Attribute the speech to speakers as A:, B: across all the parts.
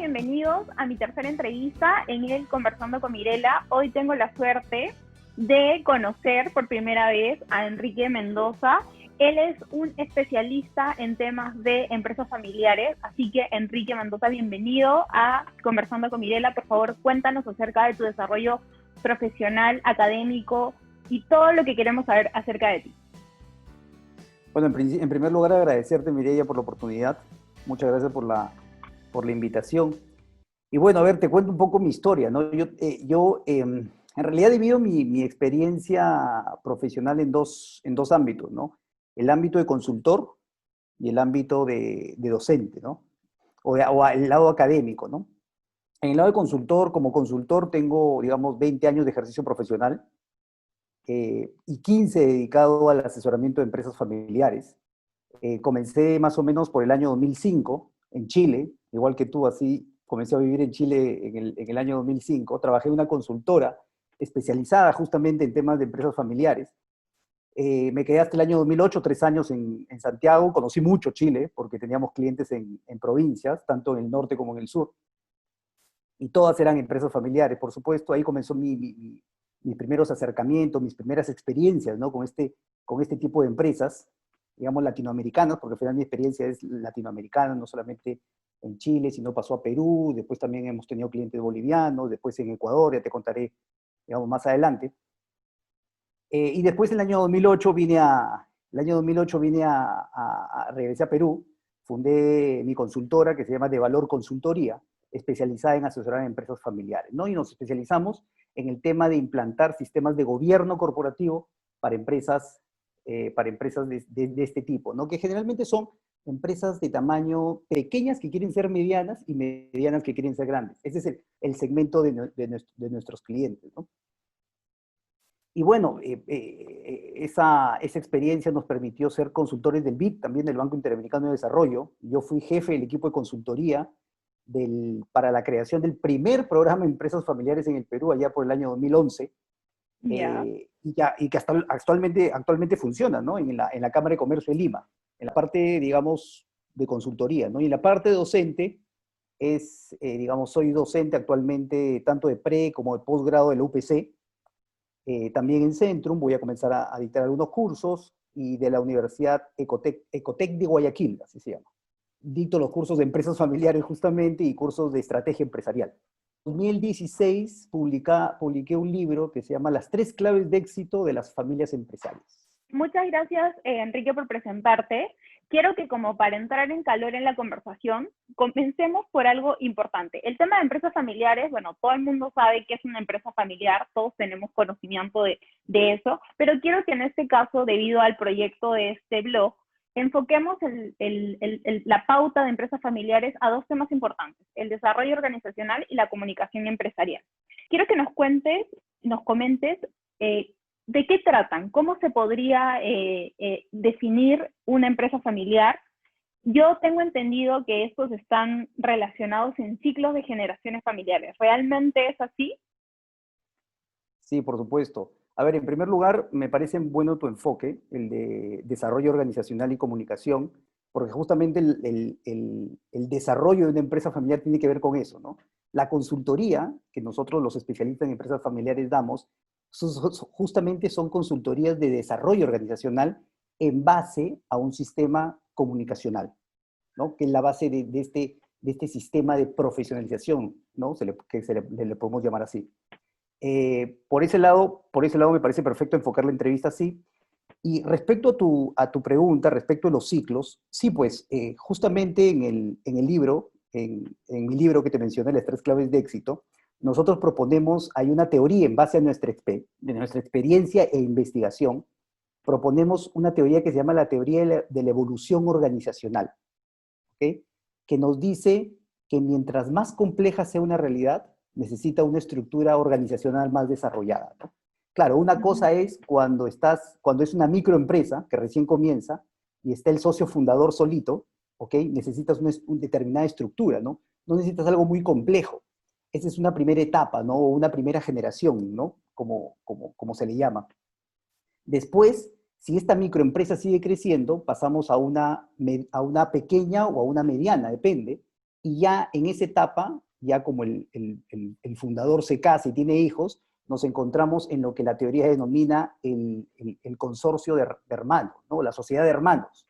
A: bienvenidos a mi tercera entrevista en el Conversando con Mirela. Hoy tengo la suerte de conocer por primera vez a Enrique Mendoza. Él es un especialista en temas de empresas familiares, así que Enrique Mendoza, bienvenido a Conversando con Mirela. Por favor, cuéntanos acerca de tu desarrollo profesional, académico y todo lo que queremos saber acerca de ti.
B: Bueno, en primer lugar agradecerte, Mireia, por la oportunidad. Muchas gracias por la invitación. Y bueno, a ver, te cuento un poco mi historia, ¿no? En realidad divido mi experiencia profesional en dos ámbitos, ¿no? El ámbito de consultor y el ámbito de docente, ¿no? O el lado académico, ¿no? En el lado de consultor, como consultor tengo, digamos, 20 años de ejercicio profesional y 15 dedicado al asesoramiento de empresas familiares. Comencé más o menos por el año 2005 en Chile, igual que tú, así comencé a vivir en Chile en el año 2005. Trabajé en una consultora especializada justamente en temas de empresas familiares. Me quedé hasta el año 2008, 3 años en Santiago. Conocí mucho Chile porque teníamos clientes en provincias, tanto en el norte como en el sur. Y todas eran empresas familiares, por supuesto. Ahí comenzó mis primeros acercamientos, mis primeras experiencias, ¿no? con este tipo de empresas, digamos, latinoamericanas, porque al final mi experiencia es latinoamericana, no solamente en Chile, sino pasó a Perú, después también hemos tenido clientes bolivianos, después en Ecuador, ya te contaré, digamos, más adelante. Y después el año 2008 regresé a Perú, fundé mi consultora que se llama De Valor Consultoría, especializada en asesorar a empresas familiares, ¿no? Y nos especializamos en el tema de implantar sistemas de gobierno corporativo para empresas de este tipo, ¿no? Que generalmente son empresas de tamaño pequeñas que quieren ser medianas y medianas que quieren ser grandes. Ese es el segmento de nuestros clientes, ¿no? Y bueno, esa experiencia nos permitió ser consultores del BID, también del Banco Interamericano de Desarrollo. Yo fui jefe del equipo de consultoría para la creación del primer programa de empresas familiares en el Perú, allá por el año 2011,
A: Ya.
B: y que hasta actualmente funciona, ¿no? En la Cámara de Comercio de Lima, en la parte, digamos, de consultoría, ¿no? Y en la parte docente, digamos, soy docente actualmente tanto de pre como de posgrado de la UPC. También en Centrum voy a comenzar a dictar algunos cursos, y de la Universidad Ecotec de Guayaquil, así se llama. Dicto los cursos de empresas familiares justamente y cursos de estrategia empresarial. En 2016 publiqué un libro que se llama Las 3 claves de éxito de las familias empresarias.
A: Muchas gracias, Enrique, por presentarte. Quiero que, como para entrar en calor en la conversación, comencemos por algo importante. El tema de empresas familiares, bueno, todo el mundo sabe que es una empresa familiar, todos tenemos conocimiento de eso, pero quiero que en este caso, debido al proyecto de este blog, enfoquemos la pauta de empresas familiares a dos temas importantes: el desarrollo organizacional y la comunicación empresarial. Quiero que nos comentes ¿de qué tratan? ¿Cómo se podría definir una empresa familiar? Yo tengo entendido que estos están relacionados en ciclos de generaciones familiares. ¿Realmente es así?
B: Sí, por supuesto. A ver, en primer lugar, me parece bueno tu enfoque, el de desarrollo organizacional y comunicación, porque justamente el desarrollo de una empresa familiar tiene que ver con eso, ¿no? La consultoría que nosotros los especialistas en empresas familiares damos, justamente son consultorías de desarrollo organizacional en base a un sistema comunicacional, ¿no? Que es la base de este sistema de profesionalización, ¿no? Le podemos llamar así. Por ese lado me parece perfecto enfocar la entrevista así. Y respecto a tu pregunta, respecto a los ciclos, sí, pues justamente en el libro, en mi libro que te mencioné, Las 3 claves de éxito, nosotros proponemos, hay una teoría en base a de nuestra experiencia e investigación, proponemos una teoría que se llama la teoría de la evolución organizacional, ¿ok? Que nos dice que mientras más compleja sea una realidad, necesita una estructura organizacional más desarrollada, ¿no? Claro, una cosa es cuando es una microempresa que recién comienza y está el socio fundador solito, ¿ok? Necesitas una determinada estructura, ¿no? No necesitas algo muy complejo. Esa es una primera etapa, ¿no? O una primera generación, ¿no? Como se le llama. Después, si esta microempresa sigue creciendo, pasamos a una pequeña o a una mediana, depende, y ya en esa etapa, ya como el fundador se casa y tiene hijos, nos encontramos en lo que la teoría denomina el consorcio de hermanos, ¿no? La sociedad de hermanos,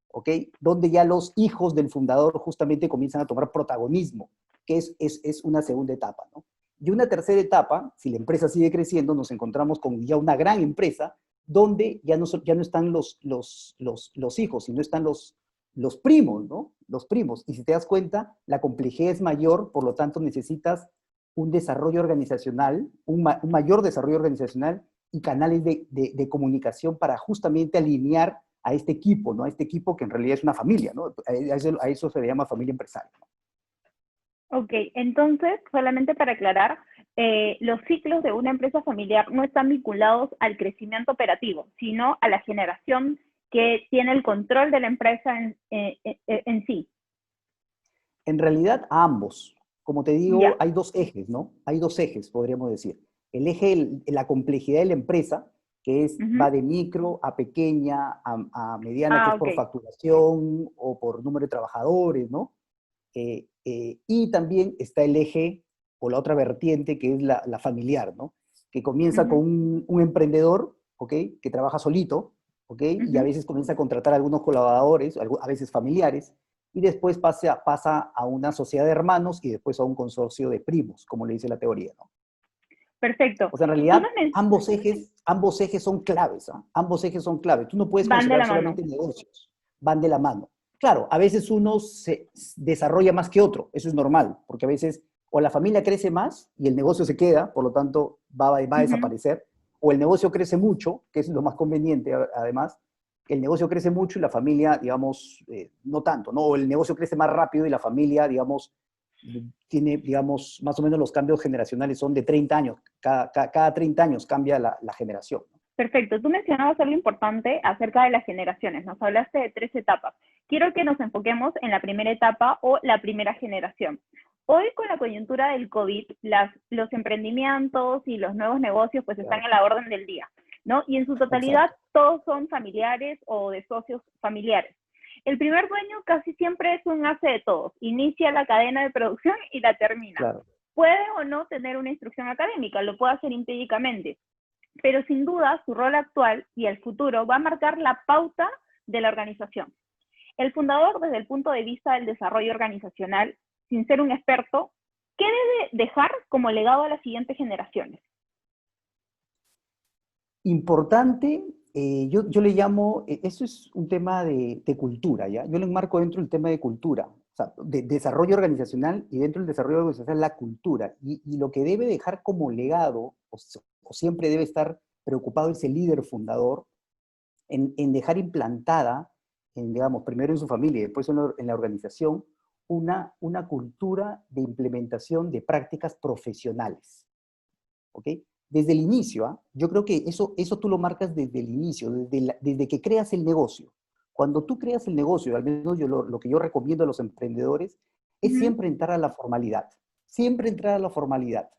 B: ¿ok? Donde ya los hijos del fundador justamente comienzan a tomar protagonismo, que es una segunda etapa, ¿no? Y una tercera etapa, si la empresa sigue creciendo, nos encontramos con ya una gran empresa donde ya no están los hijos, sino están los primos, ¿no? Los primos. Y si te das cuenta, la complejidad es mayor, por lo tanto necesitas un desarrollo organizacional, un mayor desarrollo organizacional y canales de comunicación para justamente alinear a este equipo, ¿no? A este equipo que en realidad es una familia, ¿no? A eso se le llama familia empresaria, ¿no?
A: Ok, entonces, solamente para aclarar, los ciclos de una empresa familiar no están vinculados al crecimiento operativo, sino a la generación que tiene el control de la empresa en sí.
B: En realidad, a ambos. Como te digo,
A: Ya.
B: hay dos ejes, ¿no? Hay dos ejes, podríamos decir. El eje de la complejidad de la empresa, que
A: Ujú.
B: va de micro a pequeña, a mediana, que es
A: Ah, ok.
B: por facturación o por número de trabajadores, ¿no? Y también está el eje o la otra vertiente que es la familiar, ¿no? Que comienza con
A: Ujú,
B: un emprendedor, ¿ok? Que trabaja solito, ¿ok? Y a
A: ujú.
B: veces comienza a contratar a algunos colaboradores, a veces familiares, y después pasa a una sociedad de hermanos y después a un consorcio de primos, como le dice la teoría, ¿no?
A: Perfecto.
B: O sea, en
A: Tú
B: realidad,
A: nos men-
B: ambos ejes son claves, ¿ah? Ambos ejes son claves. Tú no puedes
A: Van de
B: considerar
A: la mano.
B: solamente negocios, van de la mano. Claro, a veces uno se desarrolla más que otro, eso es normal, porque a veces o la familia crece más y el negocio se queda, por lo tanto va a
A: Ujú.
B: desaparecer, o el negocio crece mucho, que es lo más conveniente además, el negocio crece mucho y la familia, digamos, no tanto, ¿no? O el negocio crece más rápido y la familia, digamos, tiene, digamos, más o menos los cambios generacionales son de 30 años, cada 30 años cambia la generación.
A: Perfecto. Tú mencionabas algo importante acerca de las generaciones. Nos hablaste de 3 etapas. Quiero que nos enfoquemos en la primera etapa o la primera generación. Hoy, con la coyuntura del COVID, los emprendimientos y los nuevos negocios pues están
B: Claro,
A: a la orden del día, ¿no? Y en su totalidad
B: exacto,
A: todos son familiares o de socios familiares. El primer dueño casi siempre es un hace de todos. Inicia la cadena de producción y la termina.
B: claro.
A: Puede o no tener una instrucción académica, lo puede hacer empíricamente, pero sin duda su rol actual y el futuro va a marcar la pauta de la organización. El fundador, desde el punto de vista del desarrollo organizacional, sin ser un experto, ¿qué debe dejar como legado a las siguientes generaciones?
B: Importante, yo le llamo, eso es un tema de cultura, ¿ya? Yo lo enmarco dentro del tema de cultura, o sea, de desarrollo organizacional y dentro del desarrollo organizacional la cultura. Y lo que debe dejar como legado, o siempre debe estar preocupado ese líder fundador, en dejar implantada, digamos, primero en su familia y después en la organización, una cultura de implementación de prácticas profesionales. ¿Ok? Desde el inicio, ¿ah? Yo creo que eso tú lo marcas desde el inicio, desde que creas el negocio. Cuando tú creas el negocio, al menos lo que yo recomiendo a los emprendedores,
A: Uh
B: es
A: -huh,
B: siempre entrar a la formalidad. Siempre entrar a la formalidad.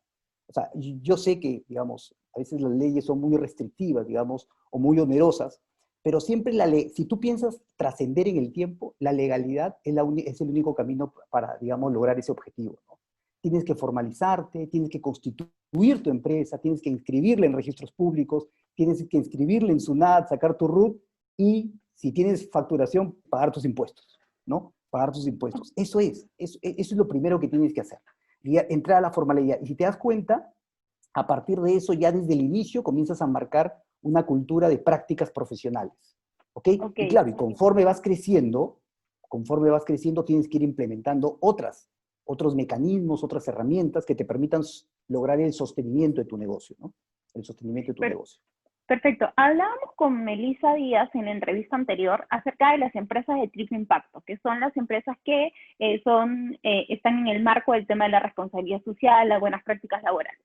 B: O sea, yo sé que, digamos, a veces las leyes son muy restrictivas, digamos, o muy onerosas, pero siempre la ley, si tú piensas trascender en el tiempo, la legalidad es el único camino para, digamos, lograr ese objetivo, ¿no? Tienes que formalizarte, tienes que constituir tu empresa, tienes que inscribirla en registros públicos, tienes que inscribirla en SUNAT, sacar tu RUT y si tienes facturación, pagar tus impuestos, ¿no? Pagar tus impuestos. Eso es lo primero que tienes que hacer. Y entrar a la formalidad. Y si te das cuenta, a partir de eso, ya desde el inicio comienzas a marcar una cultura de prácticas profesionales. ¿Ok?
A: ok,
B: Y claro, y conforme vas creciendo, tienes que ir implementando otros mecanismos, otras herramientas que te permitan lograr el sostenimiento de tu negocio, ¿no? El sostenimiento de tu
A: per
B: negocio.
A: perfecto. Hablábamos con Melissa Díaz en la entrevista anterior acerca de las empresas de triple impacto, que son las empresas que están en el marco del tema de la responsabilidad social, las buenas prácticas laborales.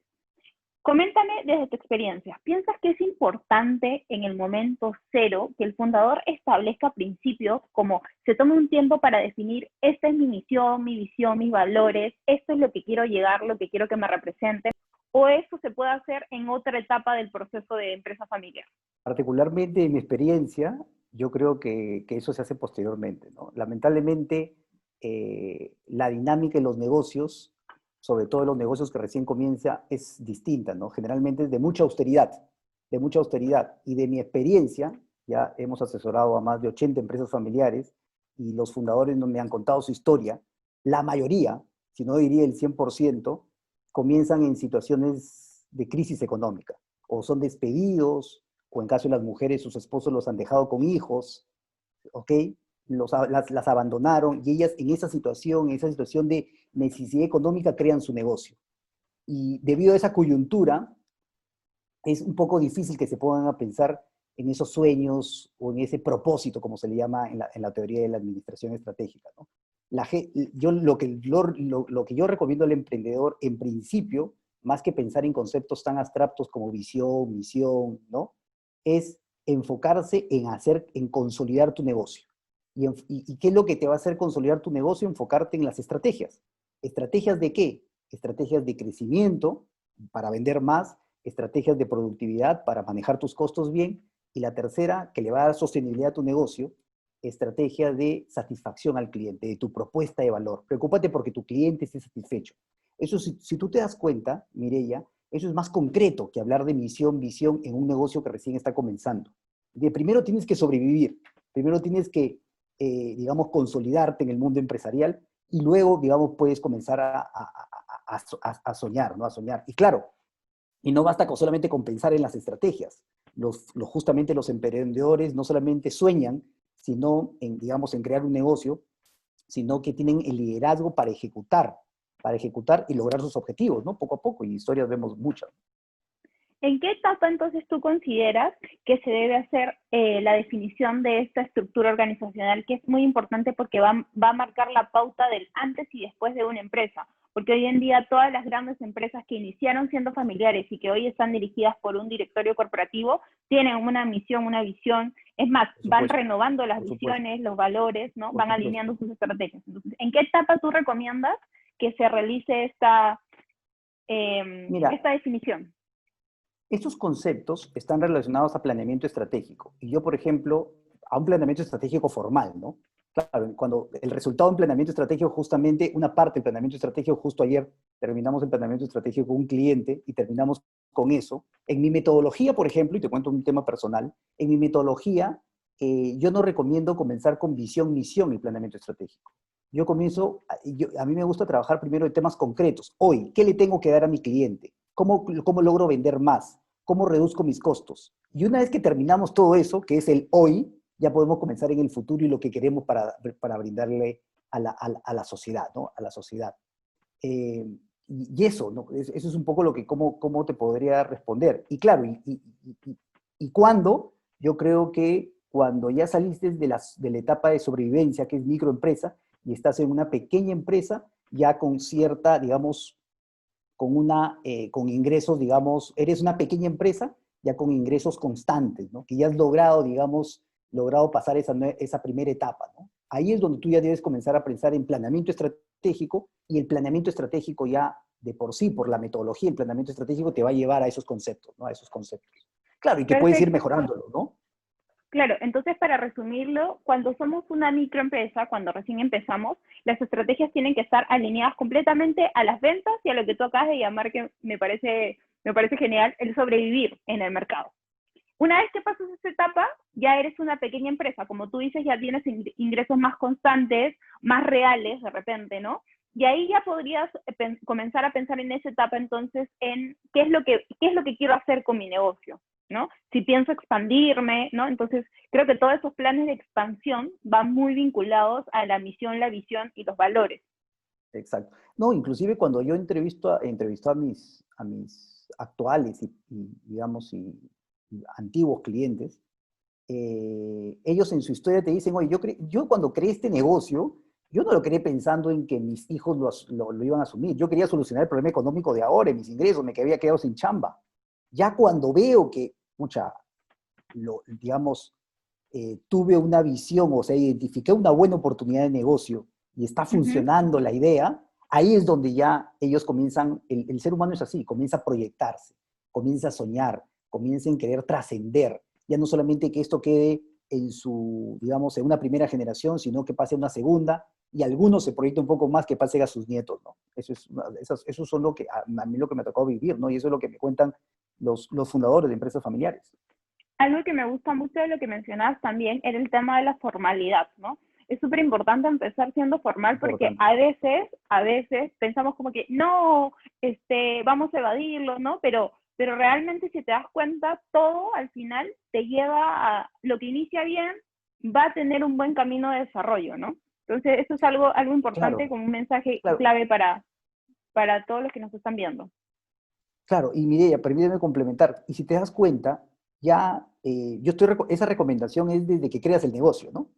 A: Coméntame desde tu experiencia, ¿piensas que es importante en el momento cero que el fundador establezca principios como se tome un tiempo para definir esta es mi misión, mi visión, mis valores, esto es lo que quiero llegar, lo que quiero que me represente? ¿O eso se puede hacer en otra etapa del proceso de empresa familiar?
B: Particularmente en mi experiencia, yo creo que eso se hace posteriormente, ¿no? Lamentablemente, la dinámica de los negocios, sobre todo en los negocios que recién comienza, es distinta, ¿no? Generalmente es de mucha austeridad, de mucha austeridad. Y de mi experiencia, ya hemos asesorado a más de 80 empresas familiares y los fundadores me han contado su historia, la mayoría, si no diría el 100%, comienzan en situaciones de crisis económica, o son despedidos, o en caso de las mujeres, sus esposos los han dejado con hijos, ¿ok? Las abandonaron y ellas en esa situación de necesidad económica, crean su negocio. Y debido a esa coyuntura, es un poco difícil que se pongan a pensar en esos sueños o en ese propósito, como se le llama en la teoría de la administración estratégica, ¿no? Lo que yo recomiendo al emprendedor, en principio, más que pensar en conceptos tan abstractos como visión, misión, ¿no? Es enfocarse en consolidar tu negocio. ¿Y qué es lo que te va a hacer consolidar tu negocio? Enfocarte en las estrategias. ¿Estrategias de qué? Estrategias de crecimiento para vender más, estrategias de productividad para manejar tus costos bien, y la tercera, que le va a dar sostenibilidad a tu negocio, estrategia de satisfacción al cliente, de tu propuesta de valor. Preocúpate porque tu cliente esté satisfecho. Eso, si tú te das cuenta, Mireya, eso es más concreto que hablar de misión, visión en un negocio que recién está comenzando. Primero tienes que sobrevivir, primero tienes que, digamos, consolidarte en el mundo empresarial y luego, digamos, puedes comenzar a soñar, ¿no? A soñar. Y claro, y no basta solamente con pensar en las estrategias. Justamente los emprendedores no solamente sueñan, sino en, digamos, en crear un negocio, sino que tienen el liderazgo para ejecutar y lograr sus objetivos, ¿no? Poco a poco, y historias vemos muchas.
A: ¿En qué etapa entonces tú consideras que se debe hacer la definición de esta estructura organizacional, que es muy importante porque va a marcar la pauta del antes y después de una empresa? Porque hoy en día todas las grandes empresas que iniciaron siendo familiares y que hoy están dirigidas por un directorio corporativo tienen una misión, una visión. Es más, van renovando las visiones, los valores, ¿no? Van alineando sus estrategias. Entonces, ¿en qué etapa tú recomiendas que se realice esta definición?
B: Estos conceptos están relacionados a planeamiento estratégico. Y yo, por ejemplo, a un planeamiento estratégico formal, ¿no? Claro, cuando el resultado de un planeamiento estratégico, justamente una parte del planeamiento estratégico, justo ayer terminamos el planeamiento estratégico con un cliente y terminamos con eso. En mi metodología, por ejemplo, y te cuento un tema personal, en mi metodología yo no recomiendo comenzar con visión, misión el planeamiento estratégico. Yo comienzo, a mí me gusta trabajar primero en temas concretos. Hoy, ¿qué le tengo que dar a mi cliente? ¿Cómo logro vender más? ¿Cómo reduzco mis costos? Y una vez que terminamos todo eso, que es el hoy, ya podemos comenzar en el futuro y lo que queremos para brindarle a la sociedad, ¿no? A la sociedad. Y eso, ¿no? Eso es un poco lo que, cómo te podría responder. Y claro, y cuándo, yo creo que cuando ya saliste de la etapa de sobrevivencia, que es microempresa, y estás en una pequeña empresa, ya con cierta, digamos, con ingresos, digamos, eres una pequeña empresa ya con ingresos constantes, ¿no? Que ya has logrado, digamos, pasar esa primera etapa, ¿no? Ahí es donde tú ya debes comenzar a pensar en planeamiento estratégico, y el planeamiento estratégico ya de por sí, por la metodología, el planeamiento estratégico te va a llevar a esos conceptos, ¿no? A esos conceptos. Claro, y que puedes ir mejorándolo, ¿no?
A: Claro, entonces para resumirlo, cuando somos una microempresa, cuando recién empezamos, las estrategias tienen que estar alineadas completamente a las ventas y a lo que tú acabas de llamar, que me parece genial, el sobrevivir en el mercado. Una vez que pasas esa etapa, ya eres una pequeña empresa. Como tú dices, ya tienes ingresos más constantes, más reales de repente, ¿no? Y ahí ya podrías comenzar a pensar en esa etapa entonces en qué es lo que quiero hacer con mi negocio, ¿no? Si pienso expandirme, ¿no? Entonces, creo que todos esos planes de expansión van muy vinculados a la misión, la visión y los valores.
B: Exacto. No, inclusive cuando yo entrevisto a mis actuales y digamos, y antiguos clientes, ellos en su historia te dicen, oye, yo cuando creé este negocio, yo no lo creé pensando en que mis hijos lo iban a asumir. Yo quería solucionar el problema económico de ahora, en mis ingresos, me había quedado sin chamba. Ya cuando veo que, digamos, tuve una visión, o sea, identifiqué una buena oportunidad de negocio y está funcionando la idea, ahí es donde ya ellos comienzan, el ser humano es así, comienza a proyectarse, comienza a soñar, comienza a querer trascender. Ya no solamente que esto quede en digamos, en una primera generación, sino que pase a una segunda y algunos se proyectan un poco más que pasen a sus nietos, ¿no? Eso son lo que, a mí lo que me ha tocado vivir, ¿no? Y eso es lo que me cuentan los fundadores de empresas familiares.
A: Algo que me gusta mucho de lo que mencionabas también era el tema de la formalidad, ¿no? Es súper importante empezar siendo formal porque
B: Importante.
A: a veces pensamos como que no, vamos a evadirlo, ¿no? Pero realmente si te das cuenta, todo al final te lleva a lo que inicia bien, va a tener un buen camino de desarrollo, ¿no? Entonces, eso es algo importante
B: Claro,
A: como un mensaje
B: claro,
A: clave para todos los que nos están viendo.
B: claro. Y Mireia, permíteme complementar. Y si te das cuenta, ya, esa recomendación es desde que creas el negocio, ¿no?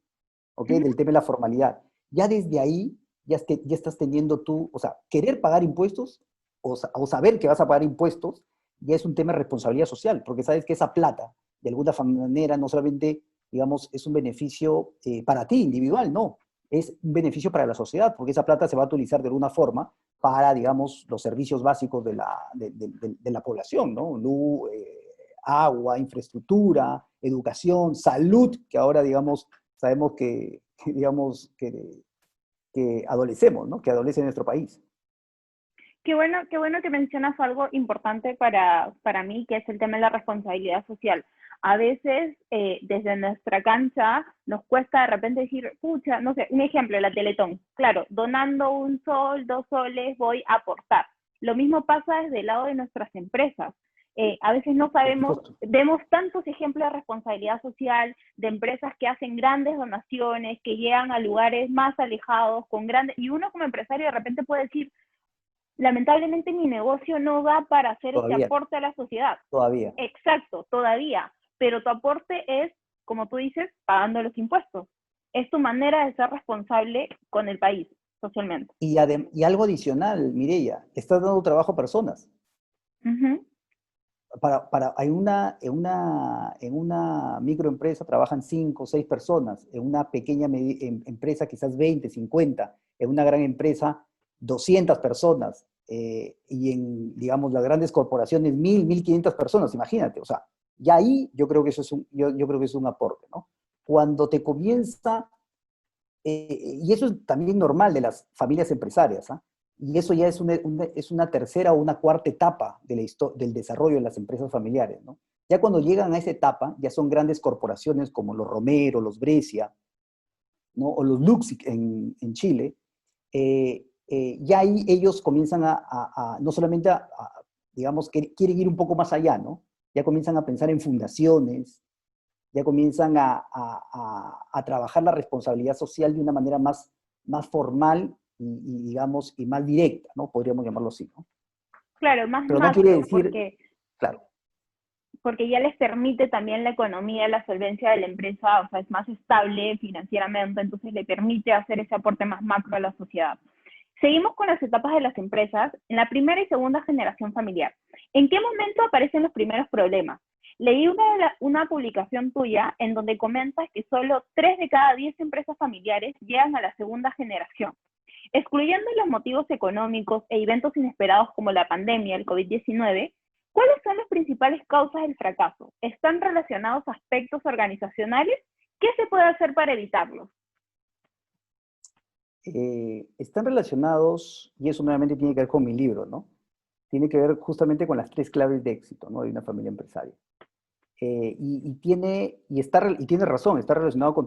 B: ¿Ok?
A: Uh -huh.
B: Del tema de la formalidad. Ya desde ahí, ya estás teniendo tú, o sea, querer pagar impuestos o saber que vas a pagar impuestos, ya es un tema de responsabilidad social, porque sabes que esa plata, de alguna manera, no solamente, digamos, es un beneficio para ti individual, no, es un beneficio para la sociedad, porque esa plata se va a utilizar de alguna forma para, digamos, los servicios básicos de la población, ¿no? Luz, agua, infraestructura, educación, salud, que ahora, digamos, sabemos digamos, que adolecemos, ¿no? Que adolece en nuestro país.
A: Qué bueno que mencionas algo importante para mí, que es el tema de la responsabilidad social. A veces, desde nuestra cancha, nos cuesta de repente decir, pucha, no sé, un ejemplo, la Teletón. Claro, donando 1 sol, 2 soles, voy a aportar. Lo mismo pasa desde el lado de nuestras empresas. A veces no
B: Por
A: sabemos,
B: supuesto.
A: vemos tantos ejemplos de responsabilidad social, de empresas que hacen grandes donaciones, que llegan a lugares más alejados, con grandes, y uno como empresario de repente puede decir, lamentablemente mi negocio no da para hacer ese
B: Todavía,
A: aporte a la sociedad.
B: todavía.
A: Exacto, todavía. Pero tu aporte es, como tú dices, pagando los impuestos. Es tu manera de ser responsable con el país, socialmente.
B: Y algo adicional, Mireia, estás dando trabajo a personas.
A: Uh -huh.
B: En una microempresa trabajan 5 o 6 personas, en una pequeña empresa quizás 20, 50, en una gran empresa 200 personas, y en, digamos, las grandes corporaciones 1.000, 1.500 personas, imagínate, o sea, ya ahí yo creo que eso yo creo que es un aporte, ¿no? Cuando te comienza, y eso es también normal de las familias empresarias, ¿ah? Y eso ya es una tercera o una cuarta etapa del desarrollo de las empresas familiares, ¿no? Ya cuando llegan a esa etapa, ya son grandes corporaciones como los Romero, los Brescia, ¿no? O los Luxic en Chile. Ya ahí ellos comienzan no solamente digamos, que quieren ir un poco más allá, ¿no? Ya comienzan a pensar en fundaciones, ya comienzan a trabajar la responsabilidad social de una manera más formal digamos, y más directa, ¿no? Podríamos llamarlo así, ¿no?
A: Claro, más
B: Pero no quiere
A: macro,
B: decir, claro,
A: porque ya les permite también la economía, la solvencia de la empresa, o sea, es más estable financieramente, entonces le permite hacer ese aporte más macro a la sociedad. Seguimos con las etapas de las empresas en la primera y segunda generación familiar. ¿En qué momento aparecen los primeros problemas? Leí una publicación tuya en donde comentas que solo 3 de cada 10 empresas familiares llegan a la segunda generación. Excluyendo los motivos económicos e eventos inesperados como la pandemia, el COVID-19, ¿cuáles son las principales causas del fracaso? ¿Están relacionados a aspectos organizacionales? ¿Qué se puede hacer para evitarlos?
B: están relacionados, y eso nuevamente tiene que ver con mi libro, ¿no? Tiene que ver justamente con las 3 claves de éxito, ¿no? De una familia empresaria. Y tiene razón, está relacionado con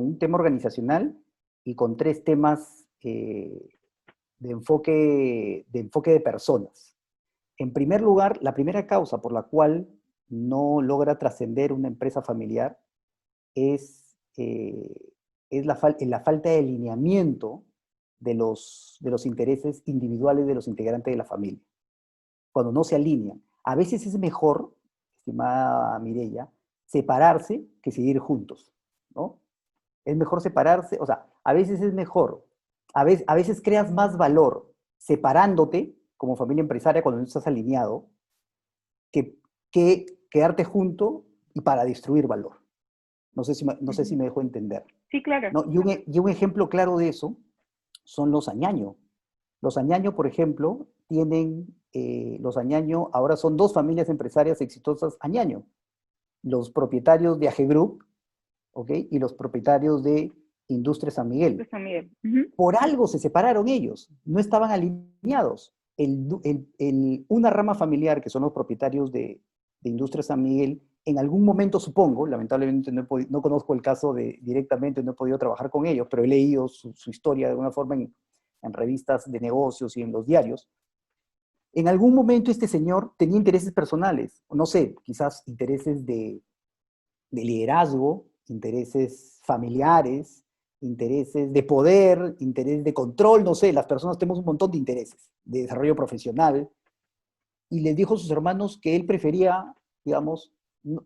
B: un tema organizacional y con 3 temas de enfoque de personas. En primer lugar, la primera causa por la cual no logra trascender una empresa familiar es la falta de alineamiento de los intereses individuales de los integrantes de la familia. Cuando no se alinean. A veces es mejor, estimada Mireia, separarse que seguir juntos, ¿no? Es mejor separarse, o sea, a veces es mejor, a veces creas más valor separándote como familia empresaria cuando no estás alineado que, que quedarte junto y para destruir valor. No sé si me dejo entender.
A: Sí, claro.
B: ¿No? Y un ejemplo claro de eso son los Añaño. Los Añaño, por ejemplo, los Añaño ahora son 2 familias empresarias exitosas Añaño. Los propietarios de AG Group, ¿ok? Y los propietarios de Industria San Miguel.
A: Pues también. Ujú.
B: Por algo se separaron ellos, no estaban alineados. Una rama familiar, que son los propietarios de Industria San Miguel, en algún momento supongo, lamentablemente no conozco el caso directamente, no he podido trabajar con ellos, pero he leído su historia de alguna forma en revistas de negocios y en los diarios. En algún momento este señor tenía intereses personales, no sé, quizás intereses de liderazgo, intereses familiares, intereses de poder, interés de control, no sé, las personas tenemos un montón de intereses, de desarrollo profesional, y les dijo a sus hermanos que él digamos,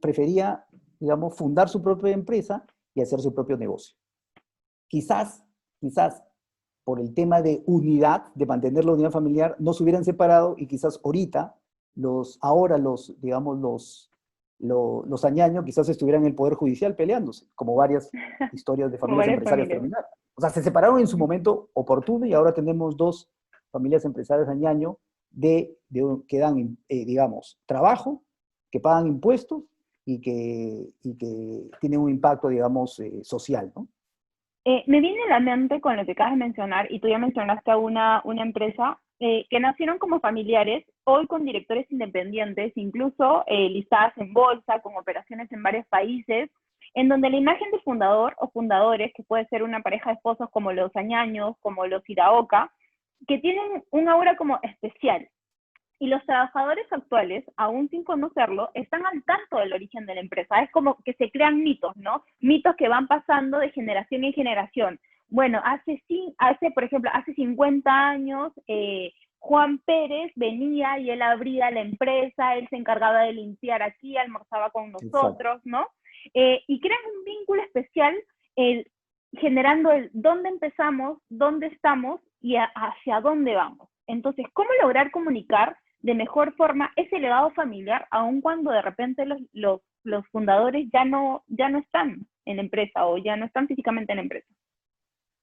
B: prefería, digamos, fundar su propia empresa y hacer su propio negocio. Quizás por el tema de unidad, de mantener la unidad familiar, no se hubieran separado y quizás ahorita, digamos, los añaños quizás estuvieran en el Poder Judicial peleándose, como varias historias de
A: Como
B: familias
A: varias
B: empresarias
A: familias.
B: terminaron. O sea, se separaron en su momento oportuno y ahora tenemos dos familias empresarias añaño que dan, digamos, trabajo, que pagan impuestos y que tienen un impacto, digamos, social, ¿no?
A: Me viene a la mente con lo que acabas de mencionar, y tú ya mencionaste a una empresa, que nacieron como familiares, hoy con directores independientes, incluso listadas en bolsa, con operaciones en varios países, en donde la imagen de fundador o fundadores, que puede ser una pareja de esposos como los Añaños, como los Iraoka, que tienen un aura como especial. Y los trabajadores actuales, aún sin conocerlo, están al tanto del origen de la empresa. Es como que se crean mitos, ¿no? Mitos que van pasando de generación en generación. Bueno, por ejemplo, hace 50 años, Juan Pérez venía y él abría la empresa, él se encargaba de limpiar aquí, almorzaba con
B: Exacto.
A: nosotros, ¿no? Y crean un vínculo especial, generando el dónde empezamos, dónde estamos y hacia dónde vamos. Entonces, ¿cómo lograr comunicar de mejor forma ese legado familiar, aun cuando de repente los fundadores ya no están en la empresa o ya no están físicamente en la empresa?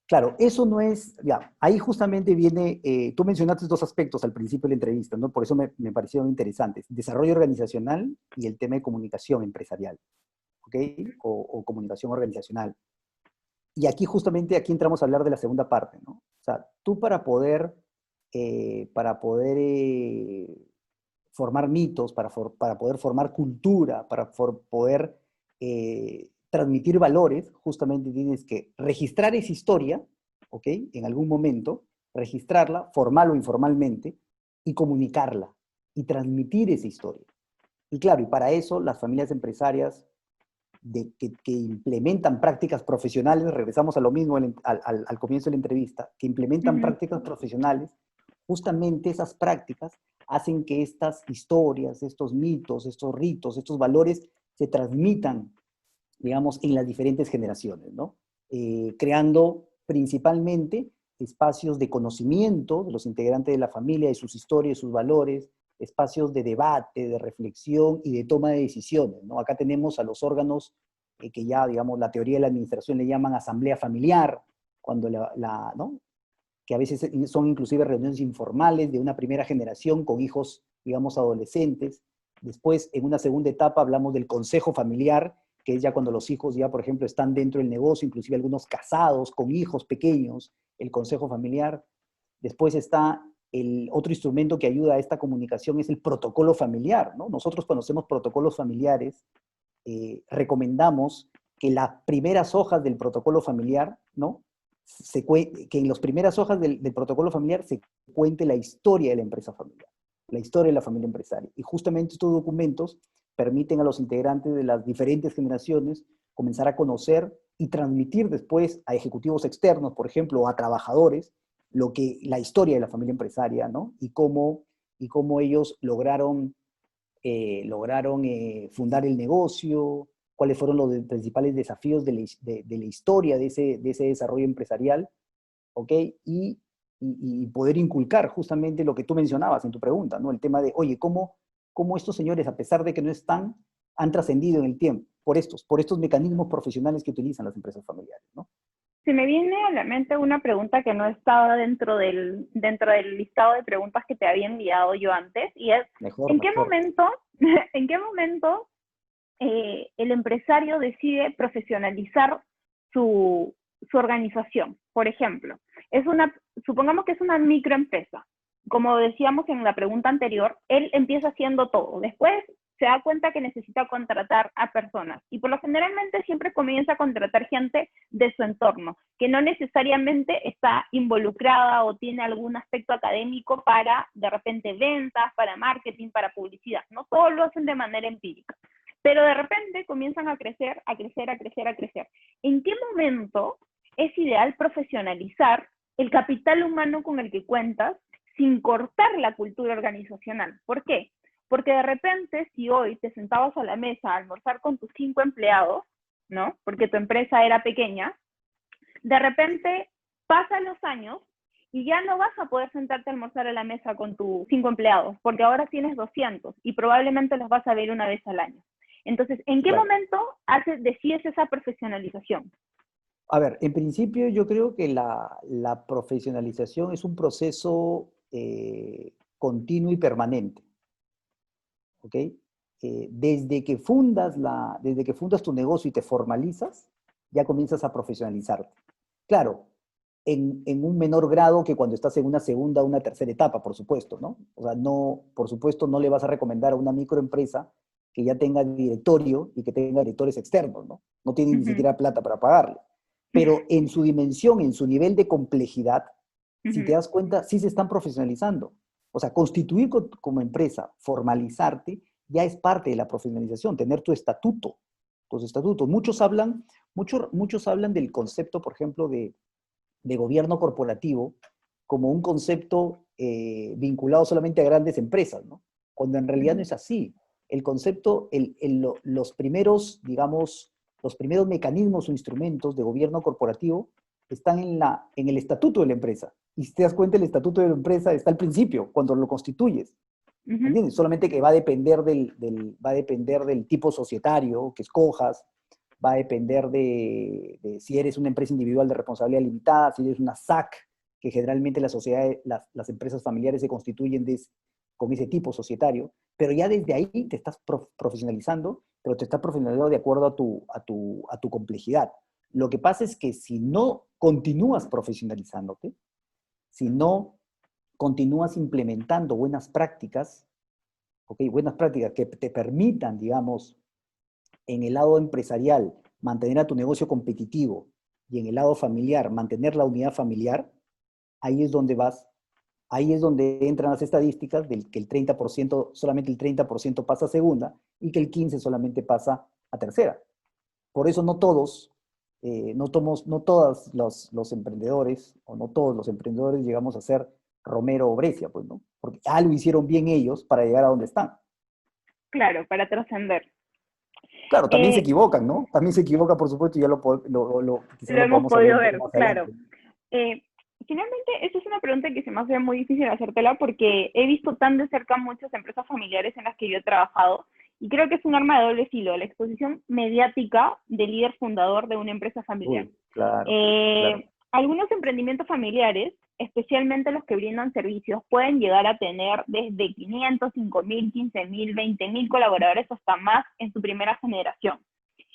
B: Claro, eso no es, ya, ahí justamente viene, tú mencionaste dos aspectos al principio de la entrevista, ¿no? Por eso me parecieron interesantes, desarrollo organizacional y el tema de comunicación empresarial, ¿ok? O comunicación organizacional. Y aquí justamente, aquí entramos a hablar de la segunda parte, ¿no? O sea, tú para poder formar mitos, para poder formar cultura, poder transmitir valores, justamente tienes que registrar esa historia, ¿ok? En algún momento, registrarla, formal o informalmente, y comunicarla, y transmitir esa historia. Y claro, y para eso las familias empresarias que implementan prácticas profesionales, regresamos a lo mismo al comienzo de la entrevista, que implementan
A: Ujú.
B: prácticas profesionales, justamente esas prácticas hacen que estas historias, estos mitos, estos ritos, estos valores se transmitan, digamos, en las diferentes generaciones, ¿no? Creando principalmente espacios de conocimiento de los integrantes de la familia, de sus historias, de sus valores, espacios de debate, de reflexión y de toma de decisiones, ¿no? Acá tenemos a los órganos que ya, digamos, la teoría de la administración le llaman asamblea familiar, cuando ¿no? Que a veces son inclusive reuniones informales de una primera generación con hijos, digamos, adolescentes. Después, en una segunda etapa, hablamos del consejo familiar, que es ya cuando los hijos ya, por ejemplo, están dentro del negocio, inclusive algunos casados, con hijos pequeños, el consejo familiar. Después está el otro instrumento que ayuda a esta comunicación, es el protocolo familiar, ¿no? Nosotros cuando hacemos protocolos familiares, recomendamos que las primeras hojas del protocolo familiar, ¿no? Que en las primeras hojas del protocolo familiar se cuente la historia de la empresa familiar, la historia de la familia empresaria. Y justamente estos documentos permiten a los integrantes de las diferentes generaciones comenzar a conocer y transmitir después a ejecutivos externos, por ejemplo, o a trabajadores, la historia de la familia empresaria, ¿no? Y cómo ellos lograron fundar el negocio, cuáles fueron los principales desafíos de la historia de ese desarrollo empresarial, ¿ok? Y poder inculcar justamente lo que tú mencionabas en tu pregunta, ¿no? El tema de, oye, ¿cómo estos señores, a pesar de que no están, han trascendido en el tiempo por estos mecanismos profesionales que utilizan las empresas familiares, ¿no?
A: Se me viene a la mente una pregunta que no estaba dentro del listado de preguntas que te había enviado yo antes, y es,
B: Mejor,
A: ¿en qué
B: mejor.
A: momento, en qué momento el empresario decide profesionalizar su, su organización. Por ejemplo, supongamos que es una microempresa. Como decíamos en la pregunta anterior, él empieza haciendo todo. Después se da cuenta que necesita contratar a personas. Y por lo generalmente siempre comienza a contratar gente de su entorno, que no necesariamente está involucrada o tiene algún aspecto académico para, de repente, ventas, para marketing, para publicidad, ¿no? Todo lo hacen de manera empírica. Pero de repente comienzan a crecer, a crecer, a crecer, a crecer. ¿En qué momento es ideal profesionalizar el capital humano con el que cuentas sin cortar la cultura organizacional? ¿Por qué? Porque de repente, si hoy te sentabas a la mesa a almorzar con tus 5 empleados, ¿no? Porque tu empresa era pequeña, de repente pasan los años y ya no vas a poder sentarte a almorzar a la mesa con tus 5 empleados, porque ahora tienes 200 y probablemente los vas a ver una vez al año. Entonces, ¿en qué momento decides esa profesionalización?
B: A ver, en principio yo creo que la profesionalización es un proceso continuo y permanente, ¿ok? Desde que fundas tu negocio y te formalizas, ya comienzas a profesionalizarte. Claro, en un menor grado que cuando estás en una segunda o una tercera etapa, por supuesto, ¿no? O sea, no, por supuesto, no le vas a recomendar a una microempresa que ya tenga directorio y que tenga directores externos, ¿no? No tienen ni siquiera plata para pagarle. Pero en su dimensión, en su nivel de complejidad, si te das cuenta, sí se están profesionalizando. O sea, constituir como empresa, formalizarte, ya es parte de la profesionalización, tener tu estatuto, tus estatutos. Muchos hablan del concepto, por ejemplo, de gobierno corporativo como un concepto vinculado solamente a grandes empresas, ¿no? Cuando en realidad no es así. El concepto, los primeros, digamos, los primeros mecanismos o instrumentos de gobierno corporativo están en el estatuto de la empresa. Y si te das cuenta, el estatuto de la empresa está al principio, cuando lo constituyes. ¿Entiendes? Solamente que va a depender va a depender del tipo societario que escojas, va a depender de si eres una empresa individual de responsabilidad limitada, si eres una SAC, que generalmente las empresas familiares se constituyen con ese tipo societario, pero ya desde ahí te estás profesionalizando, pero te estás profesionalizando de acuerdo a tu complejidad. Lo que pasa es que si no continúas profesionalizándote, si no continúas implementando buenas prácticas, ¿okay? Buenas prácticas que te permitan, digamos, en el lado empresarial, mantener a tu negocio competitivo y en el lado familiar, mantener la unidad familiar, ahí es donde ahí es donde entran las estadísticas del que solamente el 30% pasa a segunda y que el 15% solamente pasa a tercera. Por eso no todos, no todos los emprendedores, o no todos los emprendedores llegamos a ser Romero o Brescia, pues, ¿no? Porque lo hicieron bien ellos para llegar a donde están.
A: Claro, para trascender.
B: Claro, también se equivocan, ¿no? También se equivoca, por supuesto, y ya quizás
A: Lo
B: lo
A: hemos
B: podamos saber
A: podido
B: un poco
A: ver,
B: más
A: claro.
B: adelante.
A: Finalmente, esa es una pregunta que se me hace muy difícil hacértela porque he visto tan de cerca muchas empresas familiares en las que yo he trabajado y creo que es un arma de doble filo, la exposición mediática del líder fundador de una empresa familiar.
B: Uy, claro, claro.
A: Algunos emprendimientos familiares, especialmente los que brindan servicios, pueden llegar a tener desde 500, 5.000, 15.000, 20.000 colaboradores hasta más en su primera generación.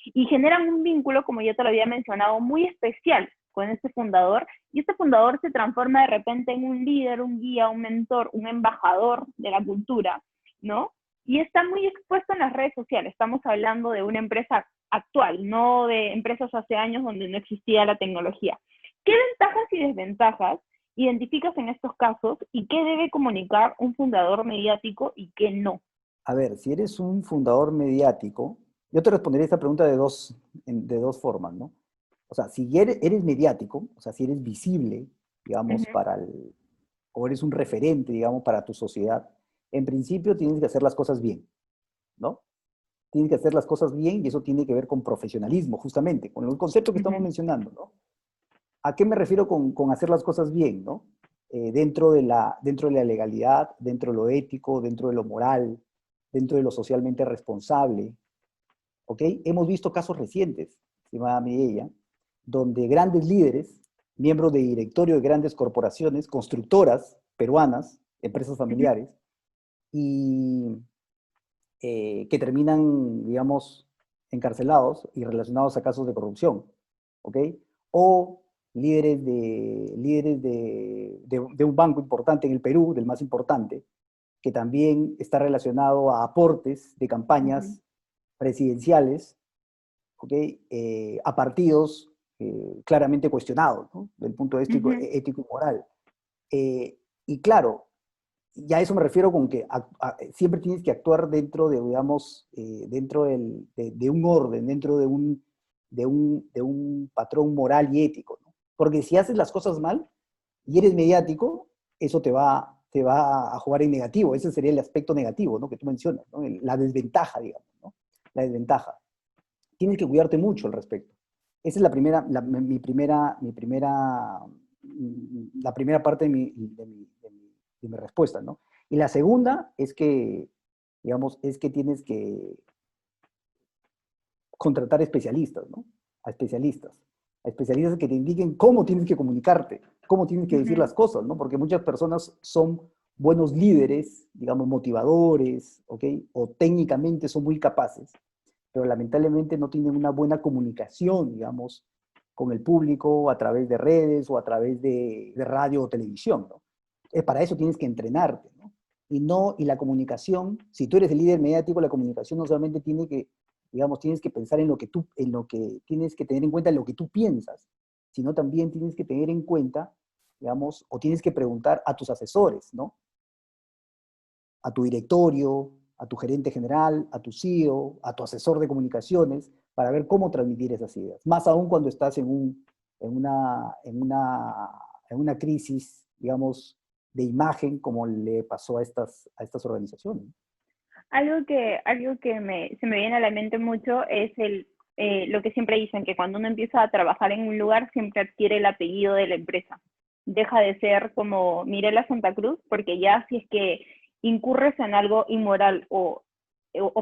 A: Y generan un vínculo, como ya te lo había mencionado, muy especial con este fundador, y este fundador se transforma de repente en un líder, un guía, un mentor, un embajador de la cultura, ¿no? Y está muy expuesto en las redes sociales. Estamos hablando de una empresa actual, no de empresas hace años donde no existía la tecnología. ¿Qué ventajas y desventajas identificas en estos casos y qué debe comunicar un fundador mediático y qué no?
B: A ver, si eres un fundador mediático, yo te respondería esta pregunta de dos formas, ¿no? O sea, si eres mediático, o sea, si eres visible, digamos, o eres un referente, digamos, para tu sociedad, en principio tienes que hacer las cosas bien, ¿no? Tienes que hacer las cosas bien y eso tiene que ver con profesionalismo, justamente, con el concepto que estamos mencionando, ¿no? ¿A qué me refiero con hacer las cosas bien, ¿no? Dentro de la legalidad, dentro de lo ético, dentro de lo moral, dentro de lo socialmente responsable, ¿ok? Hemos visto casos recientes, estimada Mireia, donde grandes líderes, miembros de directorio de grandes corporaciones, constructoras peruanas, empresas familiares, y que terminan, digamos, encarcelados y relacionados a casos de corrupción, ¿ok? o de un banco importante en el Perú, del más importante, que también está relacionado a aportes de
A: Ujú,
B: campañas presidenciales, ¿ok? A partidos claramente cuestionados, ¿no? Del punto de vista
A: ujú,
B: ético y moral. Y claro, ya a eso me refiero con que siempre tienes que actuar dentro de, digamos, dentro de un orden, dentro de un patrón moral y ético, ¿no? Porque si haces las cosas mal y eres mediático, eso te va a jugar en negativo. Ese sería el aspecto negativo, ¿no? Que tú mencionas, ¿no? La desventaja, digamos, ¿no? La desventaja. Tienes que cuidarte mucho al respecto. Esa es la primera parte de mi respuesta, ¿no? Y la segunda es que, digamos, es que tienes que contratar especialistas, ¿no? A especialistas. A especialistas que te indiquen cómo tienes que comunicarte, cómo tienes que decir
A: ujú.
B: las cosas, ¿no? Porque muchas personas son buenos líderes, digamos, motivadores, ¿ok? O técnicamente son muy capaces, pero lamentablemente no tienen una buena comunicación, digamos, con el público a través de redes o a través de radio o televisión, ¿no? Para eso tienes que entrenarte, ¿no? Y la comunicación, si tú eres el líder mediático, la comunicación no solamente tiene que, digamos, tienes que pensar en lo que tienes que tener en cuenta en lo que tú piensas, sino también tienes que tener en cuenta, digamos, o tienes que preguntar a tus asesores, ¿no? A tu directorio, a tu gerente general, a tu CEO, a tu asesor de comunicaciones, para ver cómo transmitir esas ideas. Más aún cuando estás en, una, en, una, en una crisis, digamos, de imagen, como le pasó a estas organizaciones.
A: Algo que se me viene a la mente mucho es lo que siempre dicen, que cuando uno empieza a trabajar en un lugar siempre adquiere el apellido de la empresa. Deja de ser como Mirela Santa Cruz, porque ya si es que incurres en algo inmoral o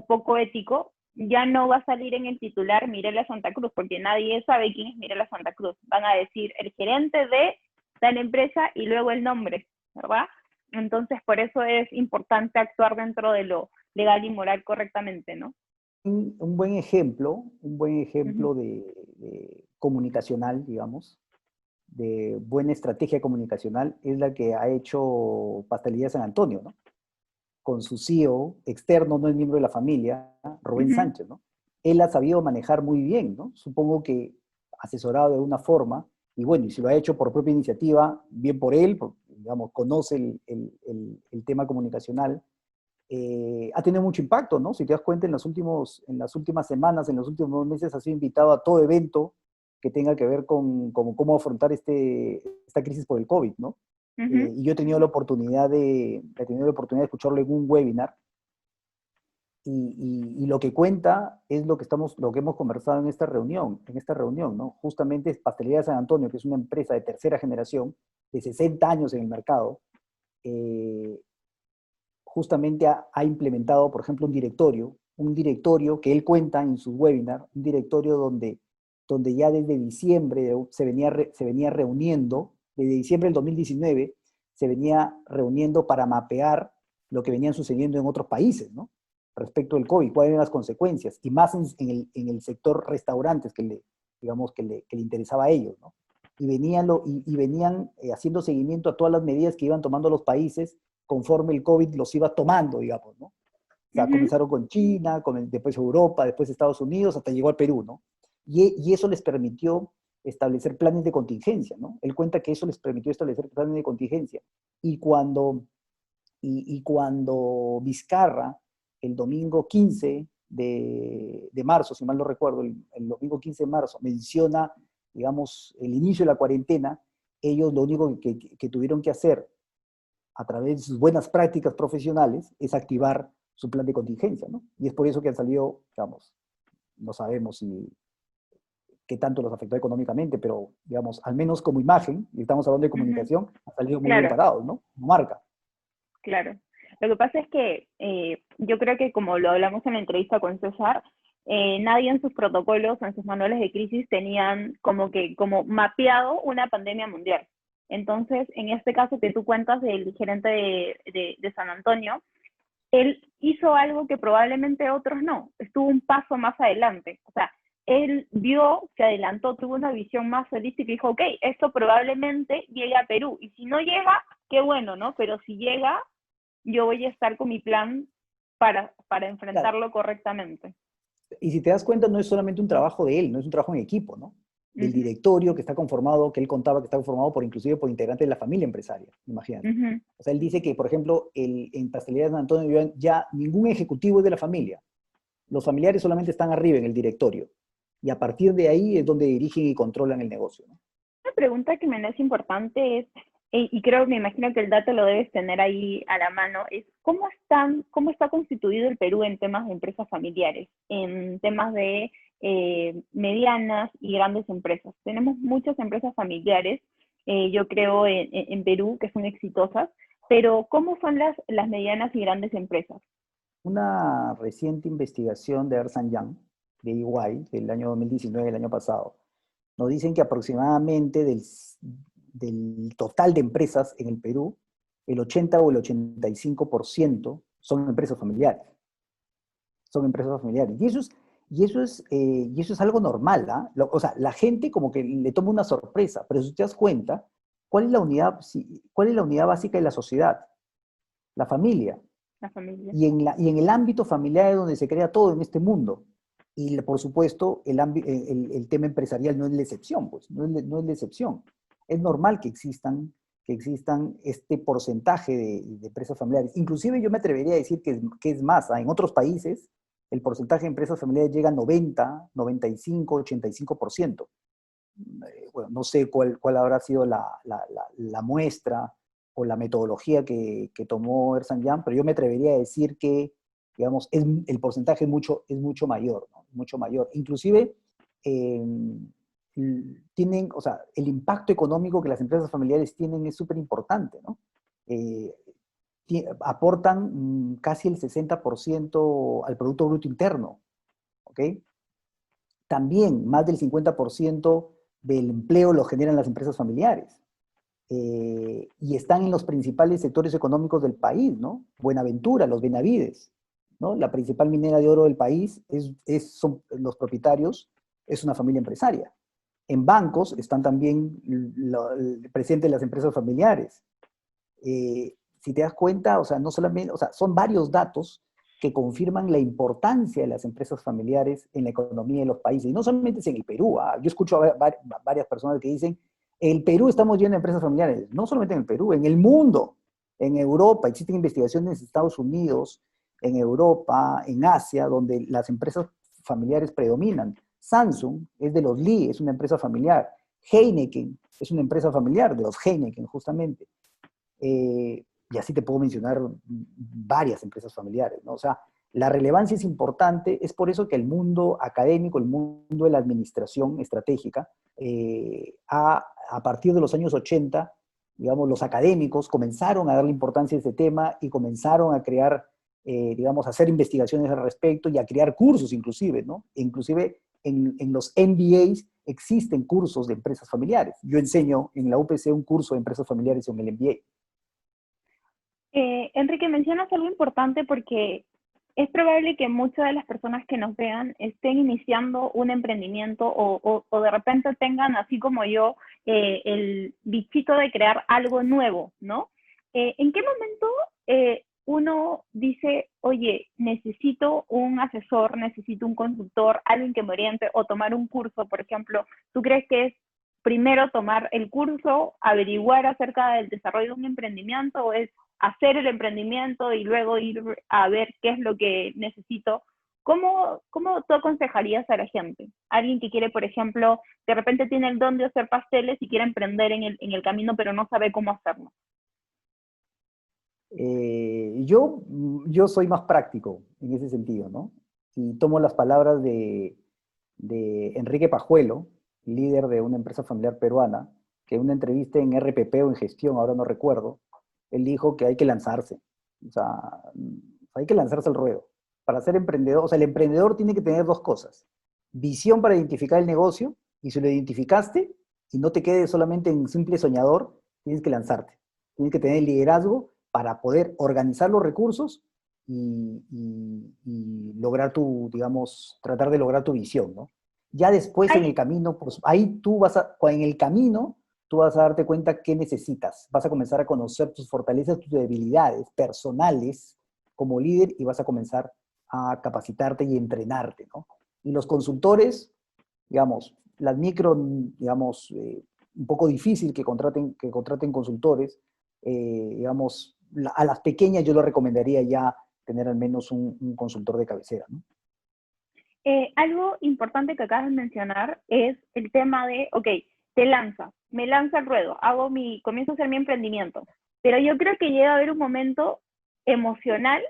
A: poco ético, ya no va a salir en el titular Mirela Santa Cruz, porque nadie sabe quién es Mirela Santa Cruz. Van a decir el gerente de tal empresa y luego el nombre, ¿verdad? Entonces, por eso es importante actuar dentro de lo legal y moral correctamente, ¿no?
B: Un buen
A: Ujú,
B: ejemplo de comunicacional, digamos, de buena estrategia comunicacional, es la que ha hecho Pastelería San Antonio, ¿no? Con su CEO externo, no es miembro de la familia, Rubén
A: ujú,
B: Sánchez, ¿no? Él ha sabido manejar muy bien, ¿no? Supongo que asesorado de una forma, y bueno, y si lo ha hecho por propia iniciativa, bien por él, porque, digamos, conoce el tema comunicacional, ha tenido mucho impacto, ¿no? Si te das cuenta, en las últimas semanas, en los últimos meses, ha sido invitado a todo evento que tenga que ver con cómo afrontar esta crisis por el COVID, ¿no?
A: ujú.
B: Y yo he tenido la oportunidad de escucharlo en un webinar y lo que cuenta es lo que hemos conversado en esta reunión, ¿no? Justamente es Pastelería de San Antonio, que es una empresa de tercera generación, de 60 años en el mercado, eh, justamente ha implementado, por ejemplo, un directorio que él cuenta en sus webinars, un directorio donde ya desde diciembre se venía reuniendo, desde diciembre del 2019, se venía reuniendo para mapear lo que venían sucediendo en otros países, ¿no? Respecto del COVID, cuáles eran las consecuencias, y más en el sector restaurantes digamos, que le interesaba a ellos, ¿no? Y venían haciendo seguimiento a todas las medidas que iban tomando los países conforme el COVID los iba tomando, digamos, ¿no? O sea,
A: Ujú,
B: comenzaron con China, después Europa, después Estados Unidos, hasta llegó al Perú, ¿no? Y eso les permitió establecer planes de contingencia, ¿no? Él cuenta que eso les permitió establecer planes de contingencia. Y cuando Vizcarra, el domingo 15 de marzo, si mal no recuerdo, el domingo 15 de marzo, menciona, digamos, el inicio de la cuarentena, ellos lo único que tuvieron que hacer a través de sus buenas prácticas profesionales, es activar su plan de contingencia, ¿no? Y es por eso que han salido, digamos, no sabemos qué tanto los afectó económicamente, pero, digamos, al menos como imagen, y estamos hablando de
A: ujú.
B: comunicación, han salido muy bien
A: Claro,
B: parados, ¿no? Como marca.
A: claro. Lo que pasa es que yo creo que como lo hablamos en la entrevista con César, nadie en sus protocolos, en sus manuales de crisis, tenían como mapeado una pandemia mundial. Entonces, en este caso que tú cuentas del gerente de San Antonio, él hizo algo que probablemente otros no, estuvo un paso más adelante. O sea, él vio, se adelantó, tuvo una visión más holística y dijo, ok, esto probablemente llegue a Perú. Y si no llega, qué bueno, ¿no? Pero si llega, yo voy a estar con mi plan para
B: Claro.
A: enfrentarlo correctamente.
B: Y si te das cuenta, no es solamente un trabajo de él, no es un trabajo en equipo, ¿no? Del
A: Ujú,
B: directorio que está conformado, que él contaba que está conformado por inclusive por integrantes de la familia empresaria, imagínate.
A: ujú.
B: O sea, él dice que, por ejemplo, en Pastelería de San Antonio ya ningún ejecutivo es de la familia. Los familiares solamente están arriba en el directorio. Y a partir de ahí es donde dirigen y controlan el negocio, ¿no?
A: Una pregunta que me es importante es, y creo, me imagino que el dato lo debes tener ahí a la mano, es cómo está constituido el Perú en temas de empresas familiares, en temas de medianas y grandes empresas. Tenemos muchas empresas familiares, yo creo, en Perú que son exitosas, pero ¿cómo son las medianas y grandes empresas?
B: Una reciente investigación de Ernst Young, de EY, del año 2019, el año pasado, nos dicen que aproximadamente del total de empresas en el Perú, el 80 o el 85% son empresas familiares. Son empresas familiares. Y eso es algo normal, ¿ah? O sea, la gente como que le toma una sorpresa, pero si te das cuenta, ¿cuál es la unidad básica de la sociedad? La familia.
A: La familia.
B: Y en el ámbito familiar es donde se crea todo en este mundo. Y por supuesto, el tema empresarial no es la excepción, pues, no es la excepción. Es normal que existan este porcentaje de empresas familiares. Inclusive yo me atrevería a decir que es más, ¿ah? En otros países el porcentaje de empresas familiares llega a 90, 95, 85%. Bueno, no sé cuál habrá sido la muestra o la metodología que tomó Ersan Yan, pero yo me atrevería a decir que, digamos, el porcentaje es mucho mayor, ¿no? Mucho mayor. Inclusive, eh, o sea, el impacto económico que las empresas familiares tienen es súper importante, ¿no? Eh, aportan casi el 60% al Producto Bruto Interno, ¿ok? También más del 50% del empleo lo generan las empresas familiares. Y están en los principales sectores económicos del país, ¿no? Buenaventura, los Benavides, ¿no? La principal minera de oro del país son los propietarios, es una familia empresaria. En bancos están también presentes las empresas familiares. Si te das cuenta, o sea, no solamente, o sea, son varios datos que confirman la importancia de las empresas familiares en la economía de los países. Y no solamente es en el Perú. Yo escucho a varias personas que dicen, el Perú estamos llenos de empresas familiares. No solamente en el Perú, en el mundo, en Europa. Existen investigaciones en Estados Unidos, en Europa, en Asia, donde las empresas familiares predominan. Samsung es de los Lee, es una empresa familiar. Heineken es una empresa familiar de los Heineken, justamente. Y así te puedo mencionar varias empresas familiares, ¿no? O sea, la relevancia es importante, es por eso que el mundo académico, el mundo de la administración estratégica, a partir de los años 80, digamos, los académicos comenzaron a darle importancia a este tema y comenzaron a crear, digamos, a hacer investigaciones al respecto y a crear cursos inclusive, ¿no? Inclusive en los MBAs existen cursos de empresas familiares. Yo enseño en la UPC un curso de empresas familiares en el MBA.
A: Enrique, mencionas algo importante porque es probable que muchas de las personas que nos vean estén iniciando un emprendimiento o de repente tengan, así como yo, el bichito de crear algo nuevo, ¿no? ¿En qué momento uno dice, oye, necesito un asesor, necesito un consultor, alguien que me oriente o tomar un curso, por ejemplo? ¿Tú crees que es primero tomar el curso, averiguar acerca del desarrollo de un emprendimiento o es hacer el emprendimiento y luego ir a ver qué es lo que necesito? ¿Cómo tú aconsejarías a la gente? Alguien que quiere, por ejemplo, de repente tiene el don de hacer pasteles y quiere emprender en el camino, pero no sabe cómo hacerlo.
B: Yo soy más práctico en ese sentido, ¿no? Y tomo las palabras de Enrique Pajuelo, líder de una empresa familiar peruana, que en una entrevista en RPP o en gestión, ahora no recuerdo, él dijo que hay que lanzarse. O sea, hay que lanzarse al ruedo. Para ser emprendedor, o sea, el emprendedor tiene que tener dos cosas. Visión para identificar el negocio, y si lo identificaste, y no te quedes solamente en simple soñador, tienes que lanzarte. Tienes que tener liderazgo para poder organizar los recursos y lograr digamos, tratar de lograr tu visión, ¿no? Ya después en
A: Hay,
B: el camino, pues ahí en el camino, tú vas a darte cuenta qué necesitas. Vas a comenzar a conocer tus fortalezas, tus debilidades personales como líder y vas a comenzar a capacitarte y entrenarte, ¿no? Y los consultores, digamos, las micro, digamos, un poco difícil que contraten consultores, digamos, a las pequeñas yo les recomendaría ya tener al menos un consultor de cabecera, ¿no?
A: algo importante que acabas de mencionar es el tema de, ok, me lanza al ruedo, comienzo a hacer mi emprendimiento, pero yo creo que llega a haber un momento emocional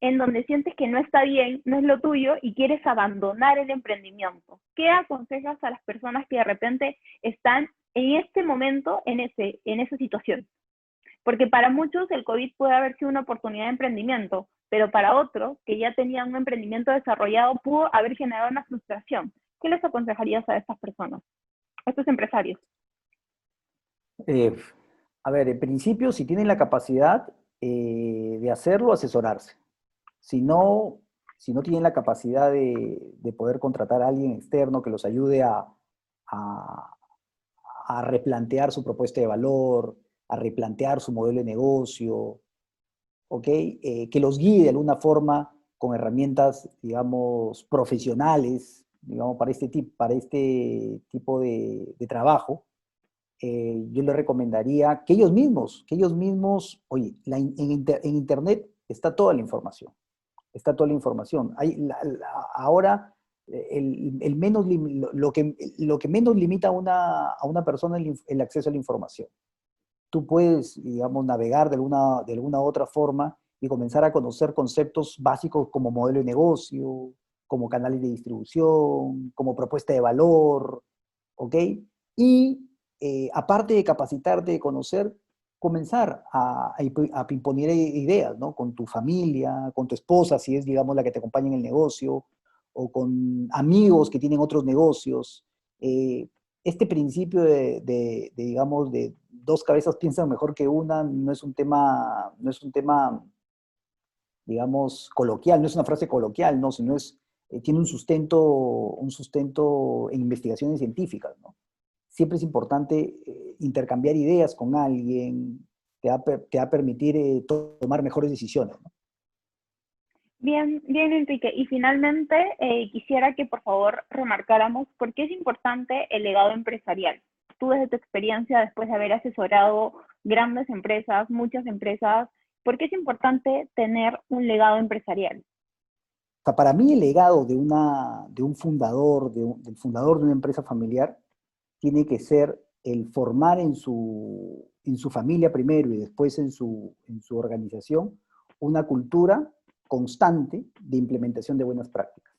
A: en donde sientes que no está bien, no es lo tuyo y quieres abandonar el emprendimiento. ¿Qué aconsejas a las personas que de repente están en este momento, en esa situación? Porque para muchos el COVID puede haber sido una oportunidad de emprendimiento, pero para otros que ya tenían un emprendimiento desarrollado pudo haber generado una frustración. ¿Qué les aconsejarías a estas personas, a estos empresarios?
B: Eh, a ver, en principio, si tienen la capacidad de hacerlo, asesorarse. Si no, si no tienen la capacidad de poder contratar a alguien externo que los ayude a, a replantear su propuesta de valor, a replantear su modelo de negocio, ¿ok? Que los guíe de alguna forma con herramientas, digamos, profesionales, digamos, para este tipo de trabajo, yo les recomendaría que ellos mismos, oye, en Internet está toda la información. Ahora, lo que menos limita a una persona es el acceso a la información. Tú puedes, digamos, navegar de alguna otra forma y comenzar a conocer conceptos básicos como modelo de negocio, como canales de distribución, como propuesta de valor, ¿ok? Y aparte de capacitarte, de conocer, comenzar a imponer ideas, ¿no? Con tu familia, con tu esposa, si es, digamos, la que te acompaña en el negocio, o con amigos que tienen otros negocios. Este principio digamos, de dos cabezas piensan mejor que una, no es un tema, digamos, coloquial, no es una frase coloquial, no, sino tiene un sustento en investigaciones científicas, ¿no? Siempre es importante intercambiar ideas con alguien, te va a permitir tomar mejores decisiones, ¿no?
A: Bien, bien, Enrique. Y finalmente, quisiera que por favor remarcáramos por qué es importante el legado empresarial. Tú desde tu experiencia, después de haber asesorado grandes empresas, muchas empresas, ¿por qué es importante tener un legado empresarial?
B: O sea, para mí el legado de un fundador, del fundador de una empresa familiar, tiene que ser el formar en su familia primero y después en su organización una cultura constante de implementación de buenas prácticas.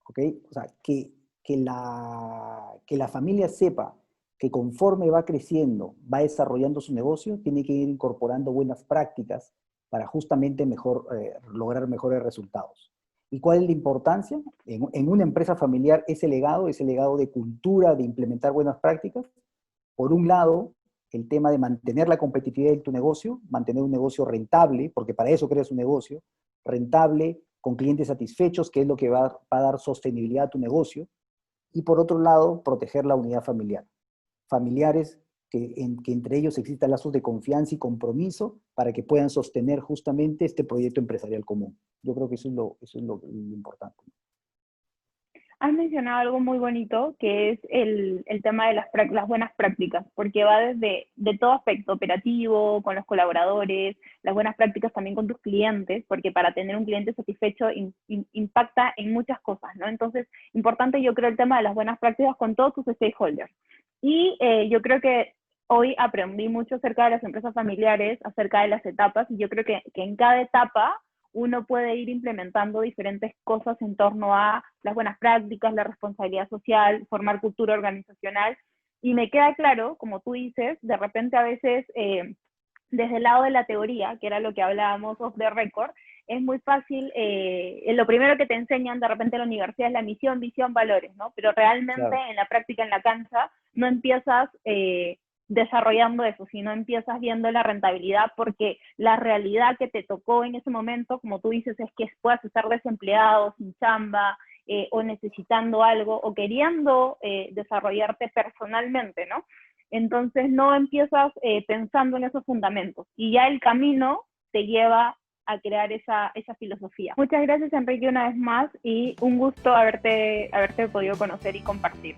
B: ¿Ok? O sea, que la familia sepa que conforme va creciendo, va desarrollando su negocio, tiene que ir incorporando buenas prácticas para justamente lograr mejores resultados. ¿Y cuál es la importancia? En una empresa familiar, ese legado de cultura, de implementar buenas prácticas, por un lado, el tema de mantener la competitividad de tu negocio, mantener un negocio rentable, porque para eso creas un negocio, rentable, con clientes satisfechos, que es lo que va a dar sostenibilidad a tu negocio. Y por otro lado, proteger la unidad familiar. Familiares que entre ellos existan lazos de confianza y compromiso para que puedan sostener justamente este proyecto empresarial común. Yo creo que eso es lo importante.
A: Has mencionado algo muy bonito, que es el tema de las buenas prácticas, porque va desde de todo aspecto operativo, con los colaboradores, las buenas prácticas también con tus clientes, porque para tener un cliente satisfecho impacta en muchas cosas, ¿no? Entonces, importante yo creo el tema de las buenas prácticas con todos tus stakeholders. Y yo creo que hoy aprendí mucho acerca de las empresas familiares, acerca de las etapas, y yo creo que en cada etapa uno puede ir implementando diferentes cosas en torno a las buenas prácticas, la responsabilidad social, formar cultura organizacional. Y me queda claro, como tú dices, de repente a veces desde el lado de la teoría, que era lo que hablábamos off the record, es muy fácil, lo primero que te enseñan de repente en la universidad es la misión, visión, valores, ¿no? Pero realmente
B: Claro.
A: en la práctica, en la cancha, no empiezas desarrollando eso, sino empiezas viendo la rentabilidad porque la realidad que te tocó en ese momento, como tú dices, es que puedas estar desempleado, sin chamba, o necesitando algo o queriendo desarrollarte personalmente, ¿no? Entonces no empiezas pensando en esos fundamentos y ya el camino te lleva a crear esa filosofía. Muchas gracias, Enrique, una vez más, y un gusto haberte podido conocer y compartir.